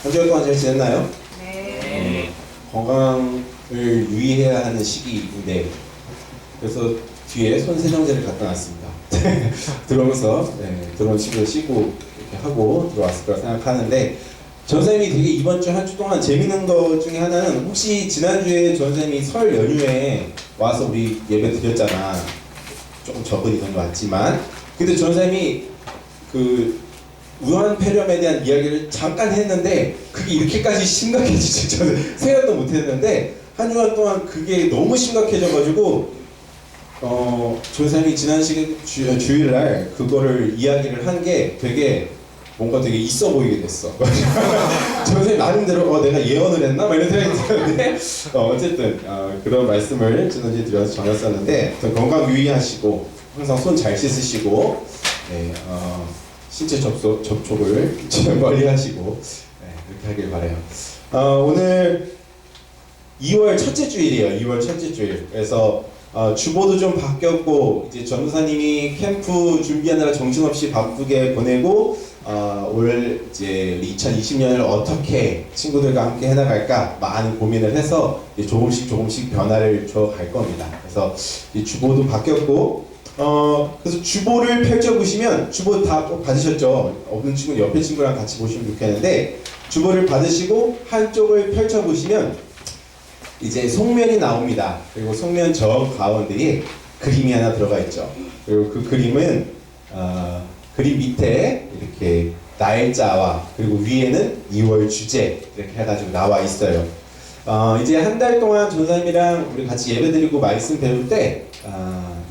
한 주간 동안 잘 지냈나요? 네. 건강을 유의해야 하는 시기인데 그래서 뒤에 손 세정제를 갖다 놨습니다. 들어오면서 들어온 친구를 씻고 이렇게 하고 들어왔을 거라 생각하는데 전쌤이 되게 이번 주 한 주 동안 재밌는 것 중에 하나는 혹시 지난주에 전쌤이 설 연휴에 와서 우리 예배 드렸잖아. 조금 적은 인원이 왔지만 근데 전쌤이 그 우한폐렴에 대한 이야기를 잠깐 했는데 그게 이렇게까지 심각해지지 저는 생각도 못했는데 한 주간 동안 그게 너무 심각해져가지고 조사님이 지난 주일날 그거를 이야기를 한 게 되게 뭔가 되게 있어 보이게 됐어. 조사님 나름대로 내가 예언을 했나? 막 이런 생각이 드는데 어쨌든 그런 말씀을 지난주에 드려서 전했었는데 건강 유의하시고 항상 손 잘 씻으시고 신체 접촉을 멀리 하시고 그렇게 하길 바래요. 오늘 2월 첫째 주일이에요. 2월 첫째 주일. 그래서 주보도 좀 바뀌었고 이제 전도사님이 캠프 준비하느라 정신없이 바쁘게 보내고 올 이제 2020년을 어떻게 친구들과 함께 해나갈까 많은 고민을 해서 이제 조금씩 변화를 줘 갈 겁니다. 그래서 이 주보도 바뀌었고 그래서 주보를 펼쳐보시면 주보 다 받으셨죠? 없는 친구는 옆에 친구랑 같이 보시면 좋겠는데 주보를 받으시고 한쪽을 펼쳐보시면 이제 속면이 나옵니다. 그리고 속면 저 가운데에 그림이 하나 들어가 있죠. 그리고 그 그림은 그림 밑에 이렇게 날짜와 그리고 위에는 2월 주제 이렇게 해가지고 나와 있어요. 이제 한 달 동안 전사님이랑 우리 같이 예배드리고 말씀 배울 때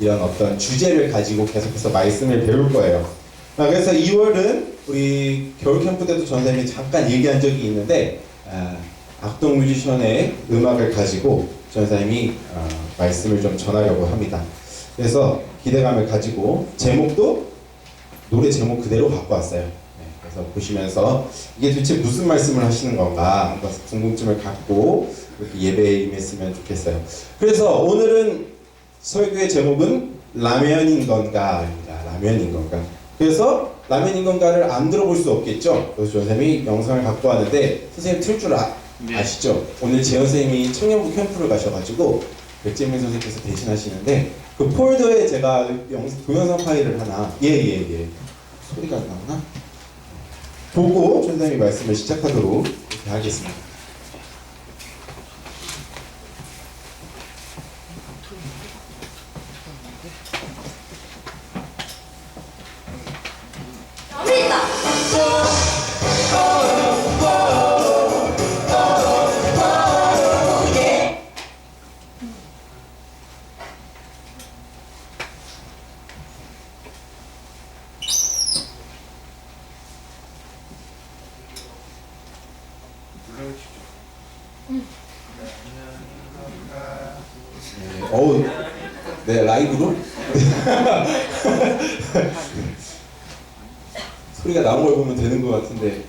이런 어떤 주제를 가지고 계속해서 말씀을 배울 거예요. 그래서 2월은 우리 겨울 캠프 때도 전사님이 잠깐 얘기한 적이 있는데 악동 뮤지션의 음악을 가지고 전사님이 말씀을 좀 전하려고 합니다. 그래서 기대감을 가지고 제목도 노래 제목 그대로 갖고 왔어요. 그래서 보시면서 이게 도대체 무슨 말씀을 하시는 건가 한번 궁금증을 갖고 이렇게 예배에 임했으면 좋겠어요. 그래서 오늘은 설교의 제목은 라면인 건가입니다. 라면인 건가. 그래서 라면인 건가를 안 들어볼 수 없겠죠. 그래서 선생님이 영상을 갖고 왔는데 선생님 틀 줄 아시죠? 오늘 재현 선생님이 청년부 캠프를 가셔가지고 백재민 선생님께서 대신하시는데 그 폴더에 제가 동영상 파일을 하나 소리가 나오나? 보고 선생님이 말씀을 시작하도록 이렇게 하겠습니다. 네, 라이브로? 소리가 나온 걸 보면 되는 것 같은데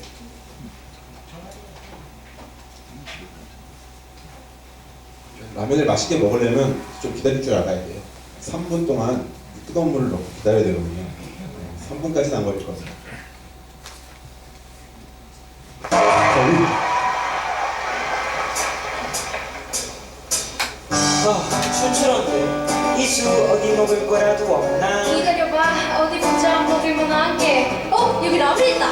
라면을 맛있게 먹으려면 좀 기다릴 줄 알아야 돼요. 3분 동안 뜨거운 물을 넣고 기다려야 되거든요. 3분까지는 안 걸릴 겁니다. 춘추런데 이수 어디 먹을 거라도 없나? 기다려봐. 어디 보자. 먹을 만한 게. 여기 라면 있다.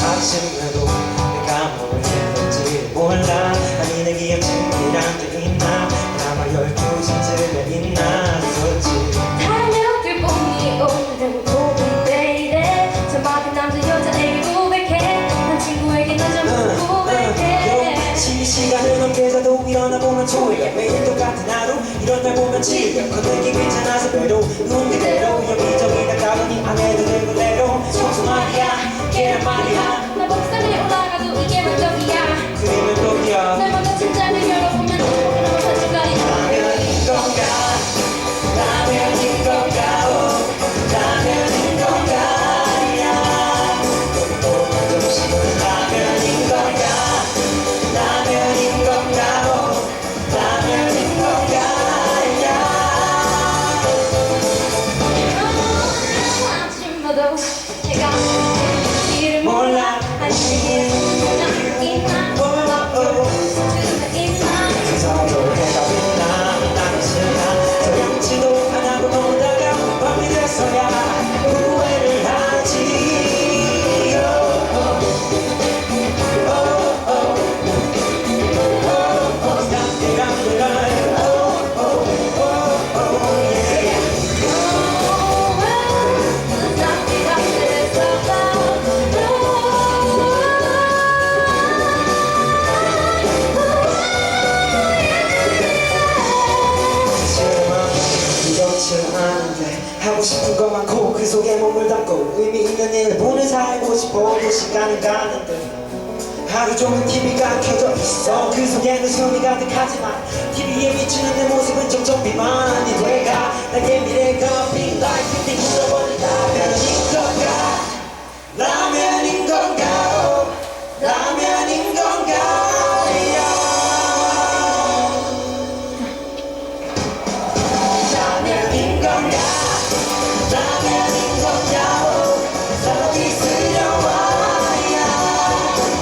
아침에도 내가 뭘 했는지 몰라. 아니 내 기억 친구랑 좀 있나? 아마 12시쯤에 있나? 그렇지. 달력들 보니 오늘은 고백돼. 저 막은 남자 여자에게 고백해. 난 친구에게 넌 고백해. 시간을 넘겨서도 일어나 보면 초이야. 매일 똑같은 하루 이런 날 보면 지겨. 건들기 귀찮아서 배로 눈 그대로 여기저기 나가보니 안 해도 될 그대로 청소 말이야 계란 말이야. 나 목상에 올라가도 이게 만족이야. 그림은 독이야. 날마다 진짜를 열어보면 너무너무 사주가리야. 라면인 건가? 라면인 건가? 라면인 건가? 라면인 건가? 라면인 건가? 라면인 건가? 하고 싶은 것 많고 그 속에 몸을 담고 의미 있는 일을 보는 살고 싶어도 시간은 가는데 하루 종일 TV가 켜져 있어 그 속에는 숨이 가득하지만 TV에 비추는 내 모습은 점점 비만이 돼가 나의 미래가 Big Life 빙빙 굴러버린 라면인 건가 라면인 건가 라면인 건가 라면인 건가 라면인 건가 서비스려와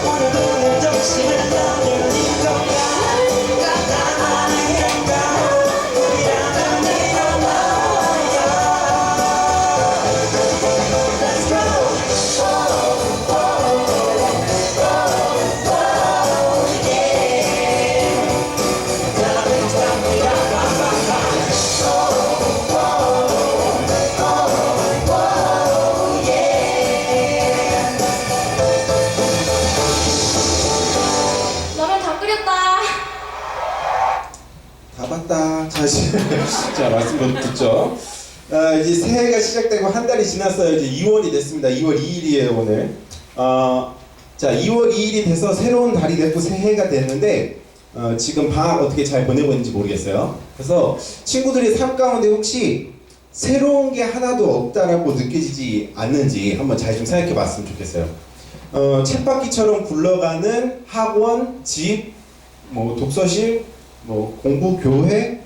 오늘은 점심은 라면인 건가 라면인 건가 우리 라면인 건가 Let's go 라면 다 끓였다. 다 봤다. 자, 말씀 좀 듣죠. 이제 새해가 시작되고 한 달이 지났어요. 이제 2월이 됐습니다. 2월 2일이에요, 오늘. 자, 2월 2일이 돼서 새로운 달이 됐고 새해가 됐는데, 지금 방학 어떻게 잘 보내고 있는지 모르겠어요. 그래서 친구들이 삶 가운데 혹시 새로운 게 하나도 없다라고 느껴지지 않는지 한번 잘 좀 생각해 봤으면 좋겠어요. 쳇바퀴처럼 굴러가는 학원, 집, 뭐 독서실, 뭐 공부, 교회,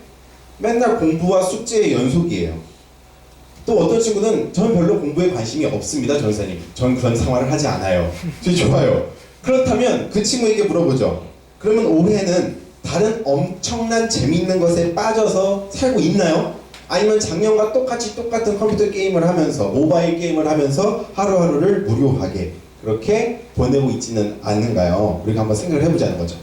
맨날 공부와 숙제의 연속이에요. 또 어떤 친구는 전 별로 공부에 관심이 없습니다, 전사님. 전 그런 생활을 하지 않아요. 되게 좋아요. 그렇다면 그 친구에게 물어보죠. 그러면 올해는 다른 엄청난 재밌는 것에 빠져서 살고 있나요? 아니면 작년과 똑같이 똑같은 컴퓨터 게임을 하면서 모바일 게임을 하면서 하루하루를 무료하게 그렇게 보내고 있지는 않는가요? 우리가 한번 생각을 해보자는 거죠.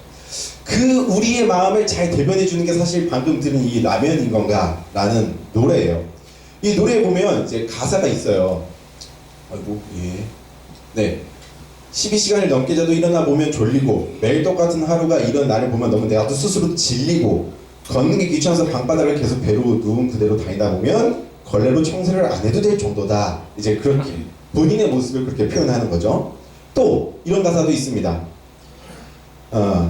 그 우리의 마음을 잘 대변해 주는 게 사실 방금 들은 이 라면인 건가? 라는 노래예요. 이 노래에 보면 이제 가사가 있어요. 아이고, 예. 네. 12시간을 넘게 자도 일어나 보면 졸리고 매일 똑같은 하루가 이런 나를 보면 너무 나도 스스로 질리고 걷는 게 귀찮아서 방바닥을 계속 배로 누운 그대로 다니다 보면 걸레로 청소를 안 해도 될 정도다. 이제 그렇게 본인의 모습을 그렇게 표현하는 거죠. 또 이런 가사도 있습니다.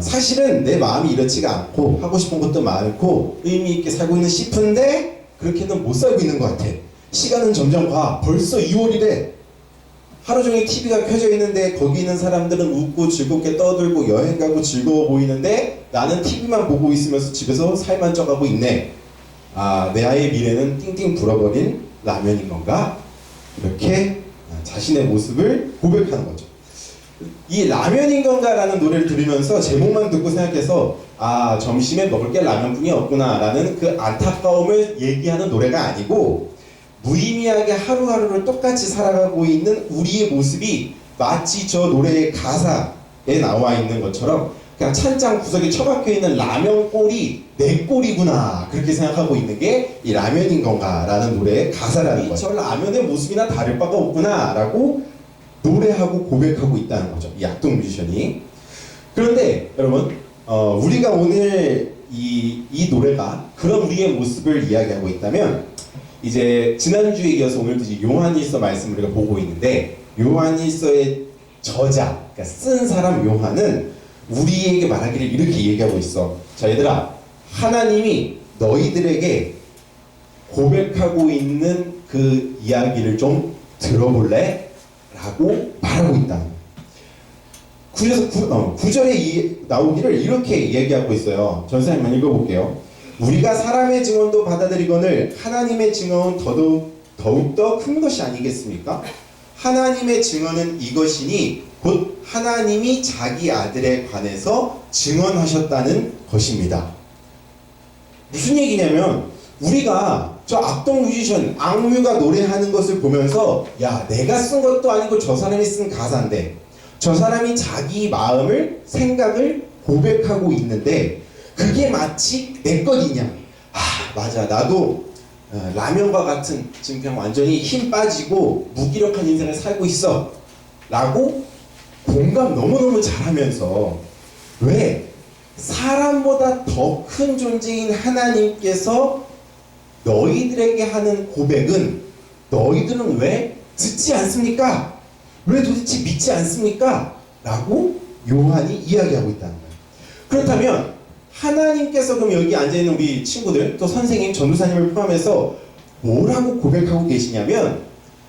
사실은 내 마음이 이렇지가 않고 하고 싶은 것도 많고 의미 있게 살고 있는 싶은데 그렇게는 못 살고 있는 것 같아. 시간은 점점 가. 벌써 2월이래. 하루 종일 TV가 켜져 있는데 거기 있는 사람들은 웃고 즐겁게 떠들고 여행 가고 즐거워 보이는데 나는 TV만 보고 있으면서 집에서 살만 쪄가고 있네. 아, 내 아이의 미래는 띵띵 불어버린 라면인 건가? 이렇게 자신의 모습을 고백하는 거죠. 이 라면인 건가라는 노래를 들으면서 제목만 듣고 생각해서 아, 점심에 먹을 게 라면뿐이 없구나 라는 그 안타까움을 얘기하는 노래가 아니고 무의미하게 하루하루를 똑같이 살아가고 있는 우리의 모습이 마치 저 노래의 가사에 나와 있는 것처럼 그냥 찬장 구석에 처박혀 있는 라면 꼴이 내 꼴이구나 그렇게 생각하고 있는 게 이 라면인 건가 라는 노래의 가사라는 거죠. 저 라면의 모습이나 다를 바가 없구나 라고 노래하고 고백하고 있다는 거죠. 이 악동 뮤지션이. 그런데 여러분 우리가 오늘 이 노래가 그런 우리의 모습을 이야기하고 있다면 이제 지난주에 이어서 오늘도 이제 요한일서 말씀을 우리가 보고 있는데 요한일서의 저자, 그러니까 쓴 사람 요한은 우리에게 말하기를 이렇게 얘기하고 있어. 자, 얘들아, 하나님이 너희들에게 고백하고 있는 그 이야기를 좀 들어볼래? 라고 말하고 있다. 그래서 9절에 나오기를 이렇게 얘기하고 있어요. 전사님만 읽어볼게요. 우리가 사람의 증언도 받아들이거늘 하나님의 증언은 더욱더 큰 것이 아니겠습니까? 하나님의 증언은 이것이니 곧 하나님이 자기 아들에 관해서 증언하셨다는 것입니다. 무슨 얘기냐면 우리가 저 악동 뮤지션 악뮤가 노래하는 것을 보면서 야, 내가 쓴 것도 아니고 저 사람이 쓴 가사인데 저 사람이 자기 마음을 생각을 고백하고 있는데 그게 마치 내 것이냐. 아, 맞아, 나도 라면과 같은 지금 그냥 완전히 힘 빠지고 무기력한 인생을 살고 있어 라고 공감 너무너무 잘하면서 왜 사람보다 더 큰 존재인 하나님께서 너희들에게 하는 고백은 너희들은 왜 듣지 않습니까? 왜 도대체 믿지 않습니까? 라고 요한이 이야기하고 있다는 거예요. 그렇다면 하나님께서 그럼 여기 앉아있는 우리 친구들, 또 선생님, 전도사님을 포함해서 뭐라고 고백하고 계시냐면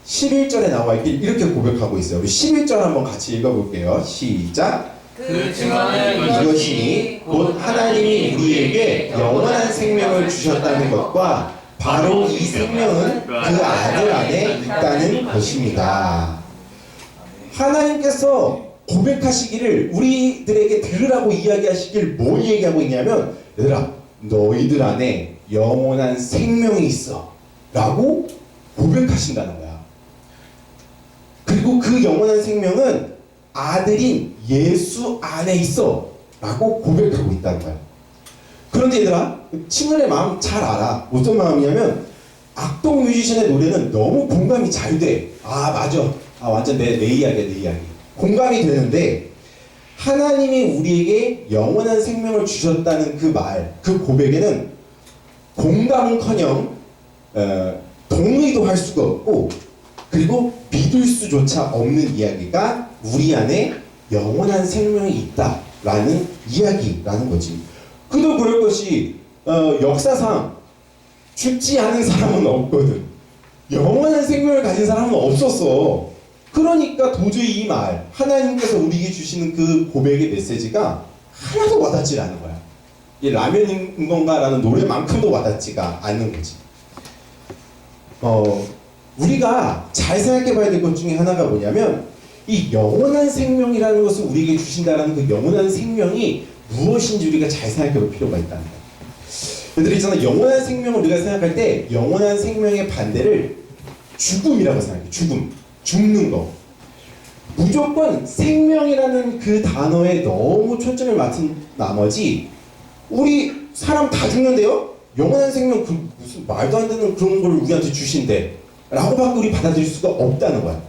11절에 나와 있길 이렇게 고백하고 있어요. 우리 11절 한번 같이 읽어볼게요. 시작. 그 증언은 이것이니 곧 하나님이 우리에게 영원한 생명을 주셨다는 것과 바로 이 생명은 그 아들 안에 있다는 것입니다. 하나님께서 고백하시기를 우리들에게 들으라고 이야기하시길 뭘 얘기하고 있냐면 얘들아 너희들 안에 영원한 생명이 있어 라고 고백하신다는 거야. 그리고 그 영원한 생명은 아들인 예수 안에 있어 라고 고백하고 있다는 거야. 그런데 얘들아 친구의 마음 잘 알아. 어떤 마음이냐면 악동 뮤지션의 노래는 너무 공감이 잘 돼. 아 맞아. 아 완전 내 이야기야 내 이야기. 공감이 되는데 하나님이 우리에게 영원한 생명을 주셨다는 그 말, 그 고백에는 공감은커녕 동의도 할 수가 없고 그리고 믿을 수조차 없는 이야기가 우리 안에 영원한 생명이 있다라는 이야기라는 거지. 그도 그럴 것이 역사상 죽지 않은 사람은 없거든. 영원한 생명을 가진 사람은 없었어. 그러니까 도저히 이 말, 하나님께서 우리에게 주시는 그 고백의 메시지가 하나도 와닿지 않는 거야. 이 라면인 건가? 라는 노래만큼도 와닿지가 않는 거지. 우리가 잘 생각해 봐야 될 것 중에 하나가 뭐냐면 이 영원한 생명이라는 것을 우리에게 주신다는 그 영원한 생명이 무엇인지 우리가 잘 생각해 볼 필요가 있다는 거야. 얘들이 있잖아. 영원한 생명을 우리가 생각할 때 영원한 생명의 반대를 죽음이라고 생각해. 죽는 거. 무조건 생명이라는 그 단어에 너무 초점을 맞춘 나머지 우리 사람 다 죽는데요? 영원한 생명 무슨 말도 안 되는 그런 걸 우리한테 주신대 라고밖에 우리 받아들일 수가 없다는 거야.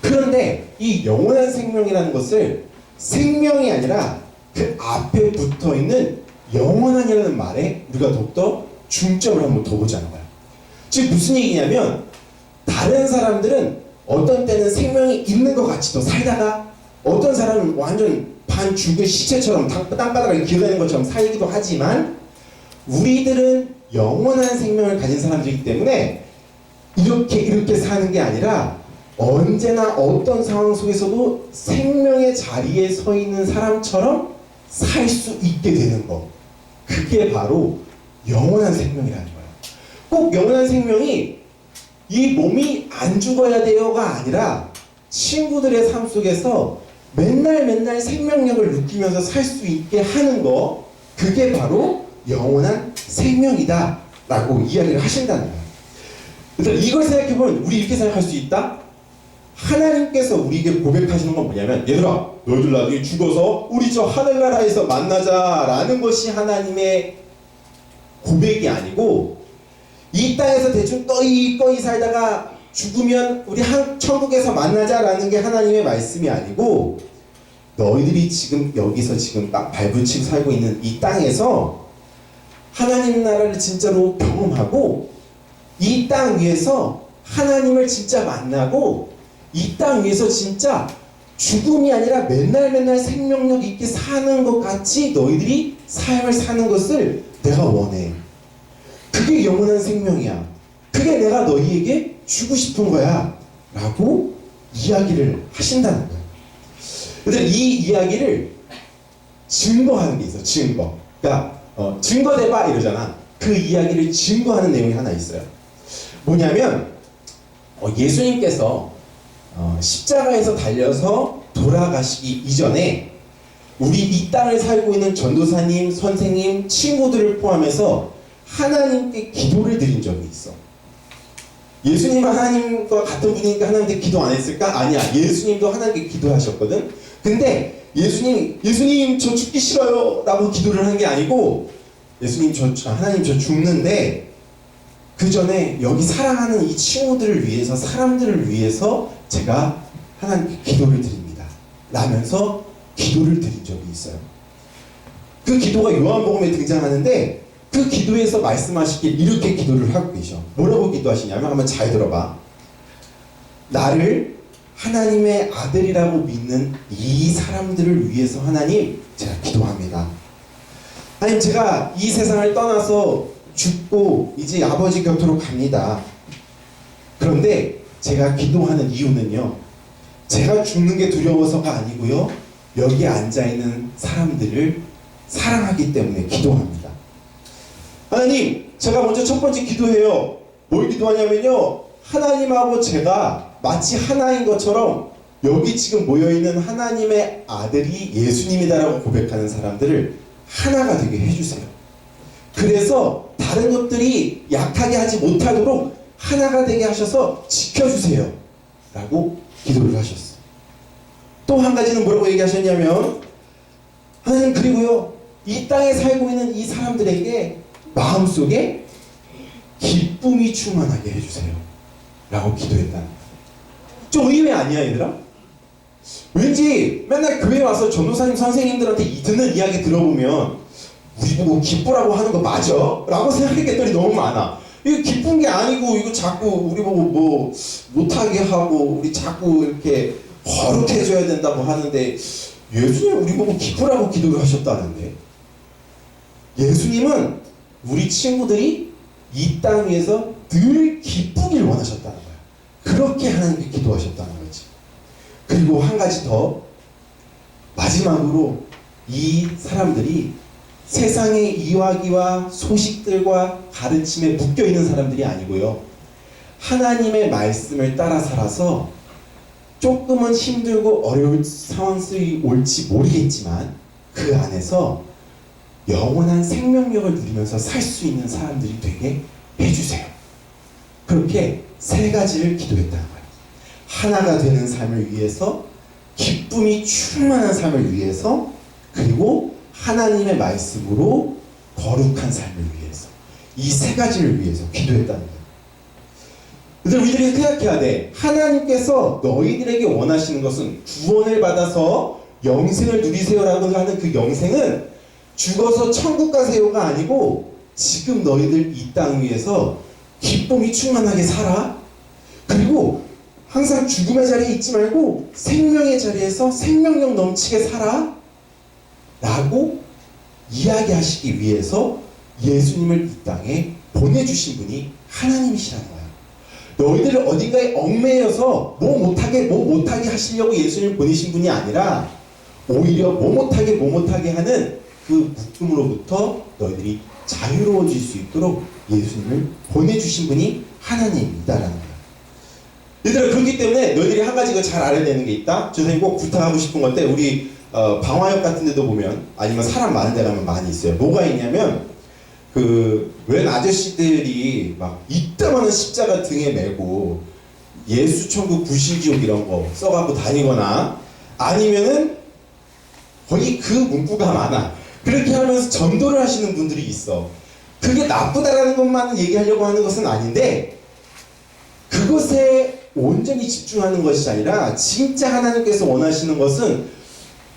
그런데 이 영원한 생명이라는 것을 생명이 아니라 그 앞에 붙어있는 영원한이라는 말에 우리가 더욱더 중점을 한번 더 보자는 거야. 즉 무슨 얘기냐면 다른 사람들은 어떤 때는 생명이 있는 것 같이 또 살다가 어떤 사람은 완전 반 죽은 시체처럼 땅바닥을 기어다니는 것처럼 살기도 하지만 우리들은 영원한 생명을 가진 사람들이기 때문에 이렇게 사는 게 아니라 언제나 어떤 상황 속에서도 생명의 자리에 서 있는 사람처럼 살 수 있게 되는 거. 그게 바로 영원한 생명이라는 거예요. 꼭 영원한 생명이 이 몸이 안 죽어야 돼요가 아니라 친구들의 삶 속에서 맨날 생명력을 느끼면서 살 수 있게 하는 거, 그게 바로 영원한 생명이다 라고 이야기를 하신다는 거예요. 그래서 이걸 생각해보면 우리 이렇게 생각할 수 있다? 하나님께서 우리에게 고백하시는 건 뭐냐면 얘들아 너희들 나중에 죽어서 우리 저 하늘나라에서 만나자 라는 것이 하나님의 고백이 아니고 이 땅에서 대충 꺼이 살다가 죽으면 우리 천국에서 만나자라는 게 하나님의 말씀이 아니고 너희들이 지금 여기서 지금 딱 발붙이고 살고 있는 이 땅에서 하나님 나라를 진짜로 경험하고 이 땅 위에서 하나님을 진짜 만나고 이 땅 위에서 진짜 죽음이 아니라 맨날 생명력 있게 사는 것 같이 너희들이 삶을 사는 것을 내가 원해. 그게 영원한 생명이야. 그게 내가 너희에게 주고 싶은 거야 라고 이야기를 하신다는 거야. 근데 이 이야기를 증거하는 게 있어. 증거. 그러니까 증거대봐 이러잖아. 그 이야기를 증거하는 내용이 하나 있어요. 뭐냐면 예수님께서 십자가에서 달려서 돌아가시기 이전에 우리 이 땅을 살고 있는 전도사님, 선생님, 친구들을 포함해서 하나님께 기도를 드린 적이 있어. 예수님은 하나님과 같은 분이니까 하나님께 기도 안 했을까? 아니야. 예수님도 하나님께 기도하셨거든. 근데 예수님 저 죽기 싫어요 라고 기도를 한 게 아니고 하나님 저 죽는데 그 전에 여기 사랑하는 이 친구들을 위해서, 사람들을 위해서 제가 하나님께 기도를 드립니다 라면서 기도를 드린 적이 있어요. 그 기도가 요한복음에 등장하는데 그 기도에서 말씀하시길 이렇게 기도를 하고 계셔. 뭐라고 기도하시냐면 한번 잘 들어봐. 나를 하나님의 아들이라고 믿는 이 사람들을 위해서 하나님, 제가 기도합니다. 하나님, 제가 이 세상을 떠나서 죽고 이제 아버지 곁으로 갑니다. 그런데 제가 기도하는 이유는요, 제가 죽는 게 두려워서가 아니고요, 여기 앉아있는 사람들을 사랑하기 때문에 기도합니다. 하나님, 제가 먼저 첫 번째 기도해요. 뭘 기도하냐면요, 하나님하고 제가 마치 하나인 것처럼 여기 지금 모여있는 하나님의 아들이 예수님이다라고 고백하는 사람들을 하나가 되게 해주세요. 그래서 다른 것들이 약하게 하지 못하도록 하나가 되게 하셔서 지켜주세요 라고 기도를 하셨어요. 또 한 가지는 뭐라고 얘기하셨냐면, 하나님, 그리고요, 이 땅에 살고 있는 이 사람들에게 마음속에 기쁨이 충만하게 해주세요 라고 기도했다는 거예요. 좀 의외 아니야, 얘들아? 왠지 맨날 교회 와서 전도사님 선생님들한테 듣는 이야기 들어보면 우리 보고 기쁘라고 하는 거 맞아? 라고 생각했더니 너무 많아. 이거 기쁜 게 아니고 이거 자꾸 우리 보고 뭐 못하게 하고 우리 자꾸 이렇게 거룩해져야 된다고 하는데, 예수님 우리 보고 기쁘라고 기도를 하셨다는데, 예수님은 우리 친구들이 이 땅 위에서 늘 기쁘길 원하셨다는 거야. 그렇게 하나님께 기도하셨다는 거지. 그리고 한 가지 더, 마지막으로 이 사람들이 세상의 이야기와 소식들과 가르침에 묶여있는 사람들이 아니고요, 하나님의 말씀을 따라 살아서 조금은 힘들고 어려울 상황이 올지 모르겠지만 그 안에서 영원한 생명력을 누리면서 살 수 있는 사람들이 되게 해주세요. 그렇게 세 가지를 기도했다는 거예요. 하나가 되는 삶을 위해서, 기쁨이 충만한 삶을 위해서, 그리고 하나님의 말씀으로 거룩한 삶을 위해서, 이 세 가지를 위해서 기도했다는 거예요. 그래서 우리들이 생각해야 돼. 하나님께서 너희들에게 원하시는 것은 구원을 받아서 영생을 누리세요라고 하는 그 영생은 죽어서 천국 가세요가 아니고, 지금 너희들 이 땅 위에서 기쁨이 충만하게 살아. 그리고 항상 죽음의 자리에 있지 말고 생명의 자리에서 생명력 넘치게 살아 라고 이야기하시기 위해서 예수님을 이 땅에 보내주신 분이 하나님이시라는 거야. 너희들을 어딘가에 얽매여서 뭐 못하게 하시려고 예수님을 보내신 분이 아니라, 오히려 뭐 못하게 하는 그 묶음으로부터 너희들이 자유로워질 수 있도록 예수님을 보내주신 분이 하나님이다라는 거야. 얘들아, 그렇기 때문에 너희들이 한 가지 잘 알아야 되는 게 있다. 선생님 꼭 부탁하고 싶은 건데, 우리 방화역 같은 데도 보면, 아니면 사람 많은 데 가면 많이 있어요. 뭐가 있냐면, 웬 아저씨들이 막 이따만한 십자가 등에 메고 예수천국 불신지옥 이런 거 써갖고 다니거나, 아니면은 거의 그 문구가 많아. 그렇게 하면서 전도를 하시는 분들이 있어. 그게 나쁘다라는 것만 얘기하려고 하는 것은 아닌데, 그것에 온전히 집중하는 것이 아니라 진짜 하나님께서 원하시는 것은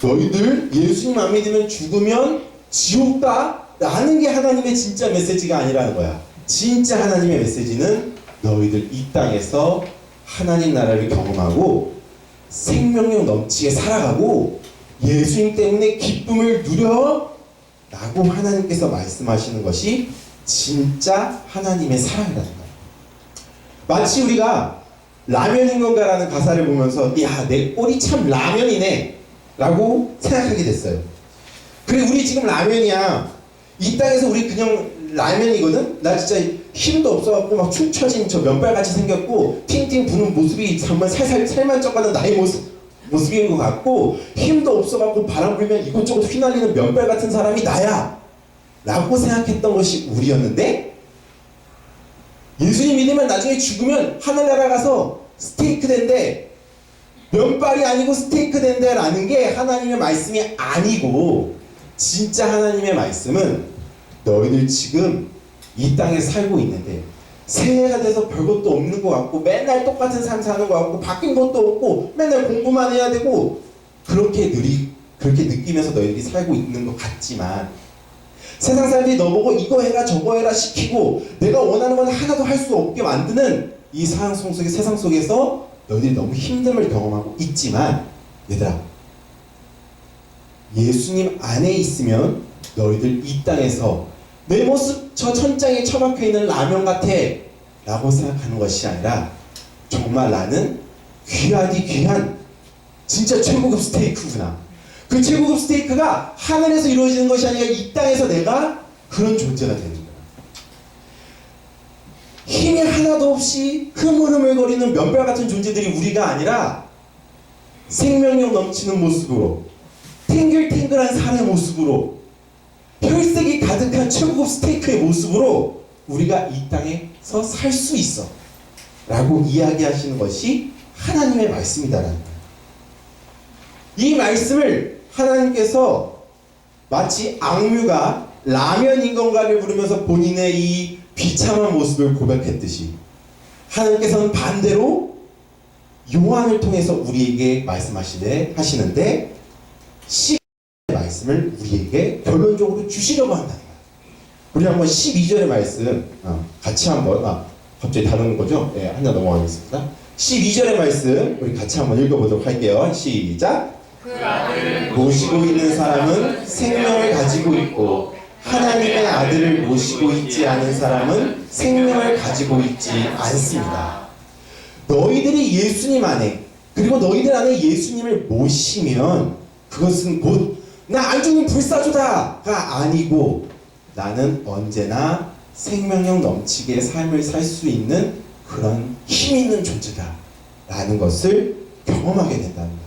너희들 예수님 안 믿으면 죽으면 지옥다 라는 게 하나님의 진짜 메시지가 아니라는 거야. 진짜 하나님의 메시지는 너희들 이 땅에서 하나님 나라를 경험하고 생명력 넘치게 살아가고 예수님 때문에 기쁨을 누려 라고 하나님께서 말씀하시는 것이 진짜 하나님의 사랑이라는 거야. 마치 우리가 라면인 건가라는 가사를 보면서, 야, 내 꼴이 참 라면이네 라고 생각하게 됐어요. 그래, 우리 지금 라면이야. 이 땅에서 우리 그냥 라면이거든? 나 진짜 힘도 없어갖고 막 축 처진 저 면발같이 생겼고 팅팅 부는 모습이 정말 살만 쪄가는 나의 모습인 것 같고, 힘도 없어갖고 바람 불면 이곳저곳 휘날리는 면발 같은 사람이 나야 라고 생각했던 것이 우리였는데, 예수님 믿으면 나중에 죽으면 하늘나라 가서 스테이크 된대, 면발이 아니고 스테이크 된대 라는 게 하나님의 말씀이 아니고, 진짜 하나님의 말씀은 너희들 지금 이 땅에 살고 있는데 새해가 돼서 별것도 없는 것 같고 맨날 똑같은 삶 사는 것 같고 바뀐 것도 없고 맨날 공부만 해야 되고 그렇게 느끼면서 너희들이 살고 있는 것 같지만, 세상 사람들이 너보고 이거 해라 저거 해라 시키고 내가 원하는 건 하나도 할 수 없게 만드는 이 세상 속에서 너희들이 너무 힘듦을 경험하고 있지만 얘들아, 예수님 안에 있으면 너희들 이 땅에서 내 모습 저 천장에 처박혀 있는 라면 같아 라고 생각하는 것이 아니라 정말 나는 귀하디 귀한 진짜 최고급 스테이크구나. 그 최고급 스테이크가 하늘에서 이루어지는 것이 아니라 이 땅에서 내가 그런 존재가 되는 거야. 힘이 하나도 없이 흐물흐물거리는 면발 같은 존재들이 우리가 아니라 생명력 넘치는 모습으로, 탱글탱글한 살의 모습으로, 혈색이 가득한 최고급 스테이크의 모습으로 우리가 이 땅에서 살 수 있어 라고 이야기하시는 것이 하나님의 말씀이다라는 거예요. 이 말씀을 하나님께서 마치 악뮤가 라면인 건가를 부르면서 본인의 이 비참한 모습을 고백했듯이 하나님께서는 반대로 요한을 통해서 우리에게 말씀하시는데 말씀을 우리에게 결론적으로 주시려고 한다는 거예요. 우리 한번 12절의 말씀 같이 한번 갑자기 다른 거죠? 네, 하나 넘어가겠습니다. 12절의 말씀 우리 같이 한번 읽어보도록 할게요. 시작. 그 아들을 모시고 있는 사람은 생명을 가지고 있고 하나님의 아들을 모시고 있지 않은 사람은 생명을 가지고 있지 않습니다. 너희들이 예수님 안에, 그리고 너희들 안에 예수님을 모시면 그것은 곧 나 안주는 불사조다가 아니고 나는 언제나 생명력 넘치게 삶을 살 수 있는 그런 힘 있는 존재다 라는 것을 경험하게 된다는 거예요.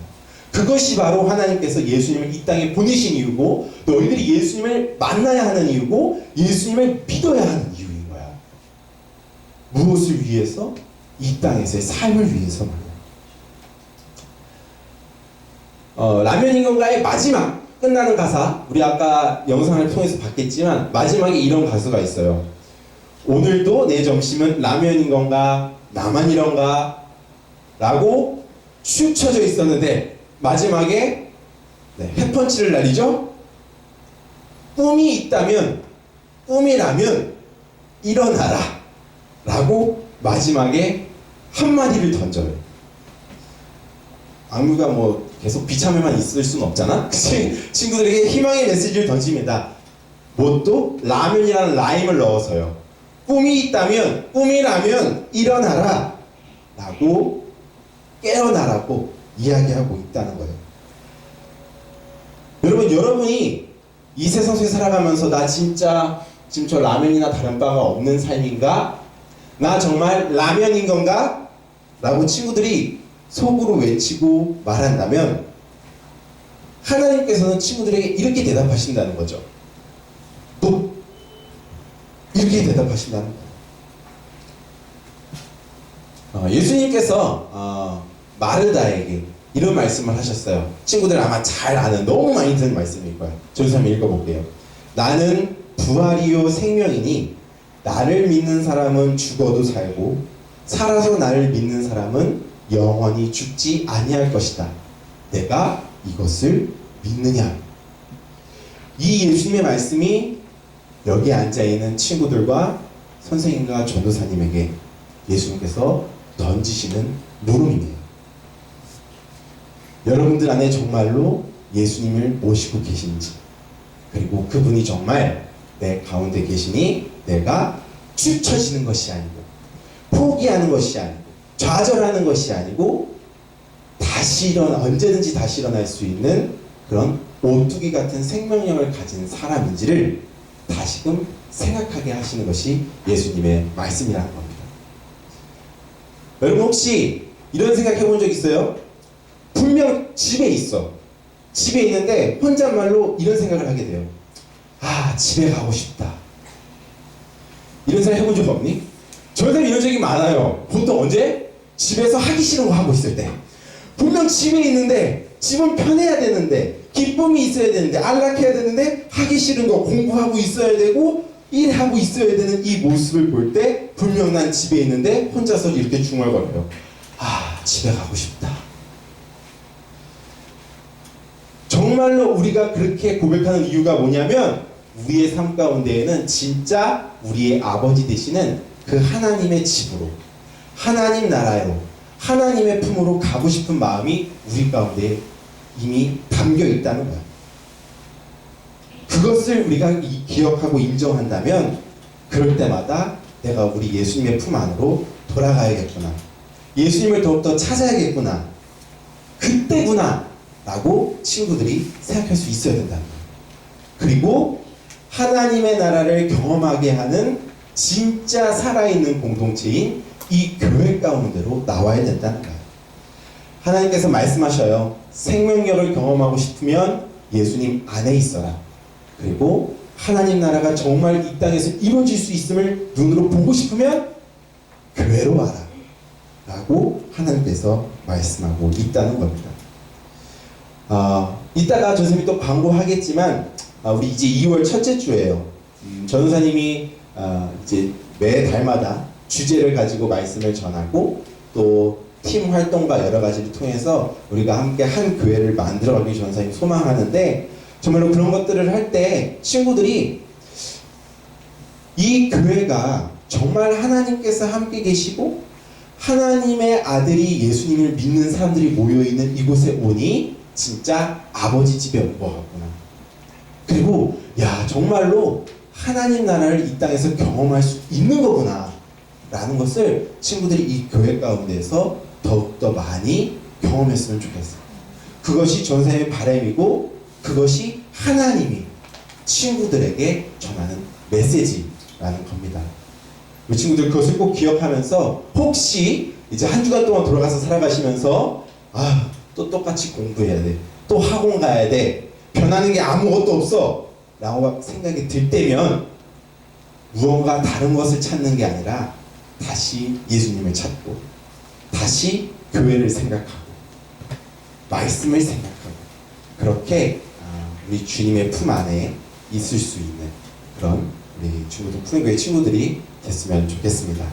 그것이 바로 하나님께서 예수님을 이 땅에 보내신 이유고 너희들이 예수님을 만나야 하는 이유고 예수님을 믿어야 하는 이유인 거야. 무엇을 위해서? 이 땅에서의 삶을 위해서 말이야. 라면인건가의 마지막 끝나는 가사, 우리 아까 영상을 통해서 봤겠지만 마지막에 이런 가사가 있어요. 오늘도 내 점심은 라면인 건가 나만 이런가 라고 축 처져 있었는데 마지막에 해펀치를 날리죠. 꿈이 있다면, 꿈이라면 일어나라 라고 마지막에 한마디를 던져요. 악뮤가 뭐 계속 비참해만 있을 수는 없잖아. 그치? 친구들에게 희망의 메시지를 던집니다. 뭣도 라면이라는 라임을 넣어서요. 꿈이 있다면, 꿈이라면 일어나라 라고 깨어나라고 이야기하고 있다는 거예요. 여러분이 이 세상 속에 살아가면서 나 진짜 지금 저 라면이나 다른 바가 없는 삶인가? 나 정말 라면인 건가? 라고 친구들이 속으로 외치고 말한다면 하나님께서는 친구들에게 이렇게 대답하신다는 거죠. 또 이렇게 대답하신다는 거예요. 예수님께서 마르다에게 이런 말씀을 하셨어요. 친구들 아마 잘 아는, 너무 많이 듣는 말씀일 거예요. 저기서 한번 읽어볼게요. 나는 부활이요 생명이니 나를 믿는 사람은 죽어도 살고 살아서 나를 믿는 사람은 영원히 죽지 아니할 것이다. 내가 이것을 믿느냐? 이 예수님의 말씀이 여기 앉아있는 친구들과 선생님과 전도사님에게 예수님께서 던지시는 물음이네요. 여러분들 안에 정말로 예수님을 모시고 계신지, 그리고 그분이 정말 내 가운데 계시니 내가 축 처지는 것이 아니고 포기하는 것이 아니고 좌절하는 것이 아니고 언제든지 다시 일어날 수 있는 그런 오뚜기 같은 생명력을 가진 사람인지를 다시금 생각하게 하시는 것이 예수님의 말씀이라는 겁니다. 여러분 혹시 이런 생각 해본 적 있어요? 분명 집에 있어. 집에 있는데 혼잣말로 이런 생각을 하게 돼요. 아, 집에 가고 싶다. 이런 생각 해본 적 없니? 저한테 이런 적이 많아요. 보통 언제? 집에서 하기 싫은 거 하고 있을 때. 분명 집에 있는데 집은 편해야 되는데 기쁨이 있어야 되는데 안락해야 되는데 하기 싫은 거 공부하고 있어야 되고 일하고 있어야 되는 이 모습을 볼 때 분명 난 집에 있는데 혼자서 이렇게 중얼거려요. 아, 집에 가고 싶다. 정말로 우리가 그렇게 고백하는 이유가 뭐냐면 우리의 삶 가운데에는 진짜 우리의 아버지 되시는 그 하나님의 집으로, 하나님 나라로, 하나님의 품으로 가고 싶은 마음이 우리 가운데 이미 담겨 있다는 거야. 그것을 우리가 기억하고 인정한다면 그럴 때마다 내가 우리 예수님의 품 안으로 돌아가야겠구나. 예수님을 더욱더 찾아야겠구나. 그때구나 라고 친구들이 생각할 수 있어야 된다는 거예요. 그리고 하나님의 나라를 경험하게 하는 진짜 살아있는 공동체인 이 교회 가운데로 나와야 된다는 거예요. 하나님께서 말씀하셔요. 생명력을 경험하고 싶으면 예수님 안에 있어라. 그리고 하나님 나라가 정말 이 땅에서 이루어질 수 있음을 눈으로 보고 싶으면 교회로 와라 라고 하나님께서 말씀하고 있다는 겁니다. 이따가 전선생님이 또 광고하겠지만 우리 이제 2월 첫째 주예요. 전도사님이 이제 매 달마다 주제를 가지고 말씀을 전하고 또 팀 활동과 여러 가지를 통해서 우리가 함께 한 교회를 만들어가길 전도사님이 소망하는데, 정말로 그런 것들을 할 때 친구들이 이 교회가 정말 하나님께서 함께 계시고 하나님의 아들이 예수님을 믿는 사람들이 모여있는 이곳에 오니 진짜 아버지 집에 온 것 같구나. 그리고 야, 정말로 하나님 나라를 이 땅에서 경험할 수 있는 거구나 라는 것을 친구들이 이 교회 가운데서 더욱더 많이 경험했으면 좋겠어요. 그것이 전사의 바람이고 그것이 하나님이 친구들에게 전하는 메시지라는 겁니다. 우리 친구들 그것을 꼭 기억하면서 혹시 이제 한 주간 동안 돌아가서 살아가시면서 또 똑같이 공부해야 돼, 또 학원 가야 돼, 변하는 게 아무것도 없어 라고 생각이 들 때면 무언가 다른 것을 찾는 게 아니라 다시 예수님을 찾고 다시 교회를 생각하고 말씀을 생각하고 그렇게 우리 주님의 품 안에 있을 수 있는 그런 우리 친구들, 푸른교회 친구들이 됐으면 좋겠습니다.